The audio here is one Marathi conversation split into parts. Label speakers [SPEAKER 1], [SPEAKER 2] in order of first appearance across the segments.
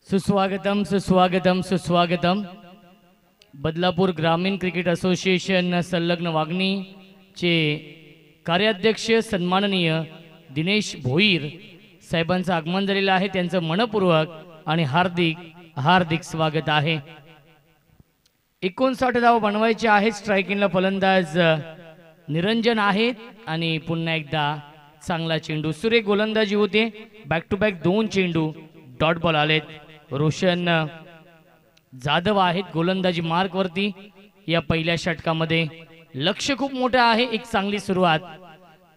[SPEAKER 1] सुस्वागतम सुस्वागतम सुस्वागतम। बदलापूर ग्रामीण क्रिकेट असोसिएशन संलग्न वागणीचे कार्याध्यक्ष सन्माननीय दिनेश भोईर साहेबांचं आगमन झालेलं आहे। त्यांचं मनपूर्वक आणि हार्दिक हार्दिक स्वागत आहे। 59 धावा बनवायचे आहेत। स्ट्रायकिंगला फलंदाज निरंजन आहेत आणि पुन्हा एकदा चांगला चेंडू, सुरेख गोलंदाजी होते। बॅक टू बॅक 2 चेंडू डॉट बॉल आलेत। रोशन जाधव आहेत गोलंदाजी मार्क वरती। या पहिल्या षटकामध्ये लक्ष खूप मोठं आहे। एक चांगली सुरुवात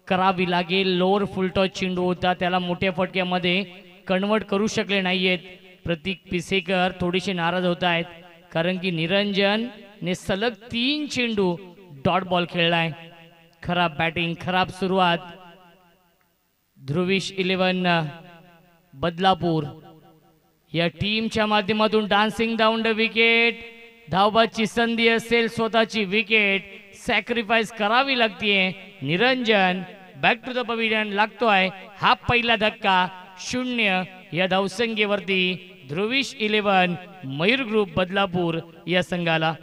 [SPEAKER 1] करावी लागेल। लोअर फुल टॉस चेंडू होता, त्याला मोठ्या फटक्यामध्ये कन्वर्ट करू शकले नाहीयेत। प्रतीक पिसेकर थोडेसे नाराज होत आहेत कारण की निरंजन ने सलग 3 चेंडू डॉट बॉल खेळलाय। खराब बॅटिंग, खराब सुरुवात। ध्रुविश 11 बदलापूर या टीमच्या माध्यमातून डान्सिंग डाऊन द विकेट। धावबाची संधी असेल, स्वतःची विकेट सॅक्रिफाइस करावी लागतीये। Niranjan back to the pavilion लागतोय। हा पहिला धक्का 0 या धावसंख्येवरती ध्रुविश 11 मयूर ग्रुप बदलापूर या संघाला।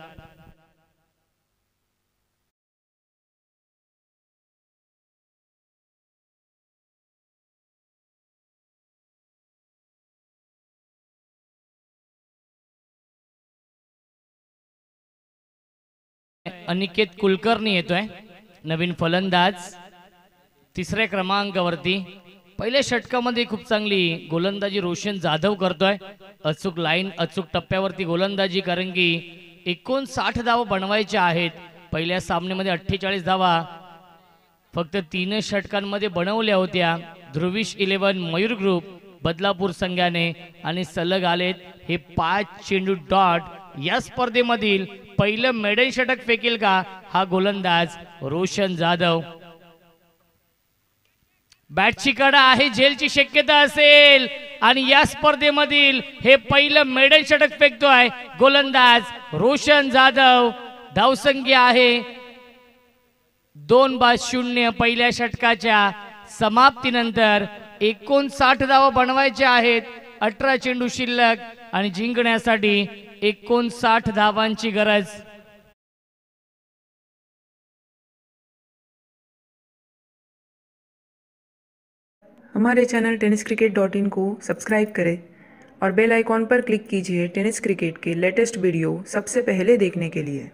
[SPEAKER 1] अनिकेत कुलकर्णी येतोय नवीन फलंदाज तिसऱ्या क्रमांकावरती। पहिल्या षटकामध्ये खूप चांगली गोलंदाजी रोशन जाधव करतोय। अचूक लाईन, अचूक टप्प्यावरती गोलंदाजी, कारण की 59 धावा बनवायच्या आहेत। पहिल्या सामन्यामध्ये 48 धावा फक्त 3 षटकांमध्ये बनवल्या होत्या ध्रुविश 11 मयूर ग्रुप बदलापूर संघाने, आणि सलग आलेत हे 5 चेंडू डॉट। या स्पर्धेमधील पहिलं मेडन षटक फेकेल का हा गोलंदाज रोशन जाधव। बॅटची कडा आहे, झेलची शक्यता असेल, आणि या स्पर्धेमधील हे पहिलं मेडन षटक फेकतोय गोलंदाज रोशन जाधव। धावसंख्या आहे 2-0। पहिल्या षटकाच्या समाप्तीनंतर 59 धावा बनवायच्या आहेत। 18 चेंडू शिल्लक आणि जिंकण्यासाठी 59 धावांची गरज।
[SPEAKER 2] हमारे चैनल tenniscricket.in को सब्सक्राइब करें और बेल आइकॉन पर क्लिक कीजिए टेनिस क्रिकेट के लेटेस्ट वीडियो सबसे पहले देखने के लिए।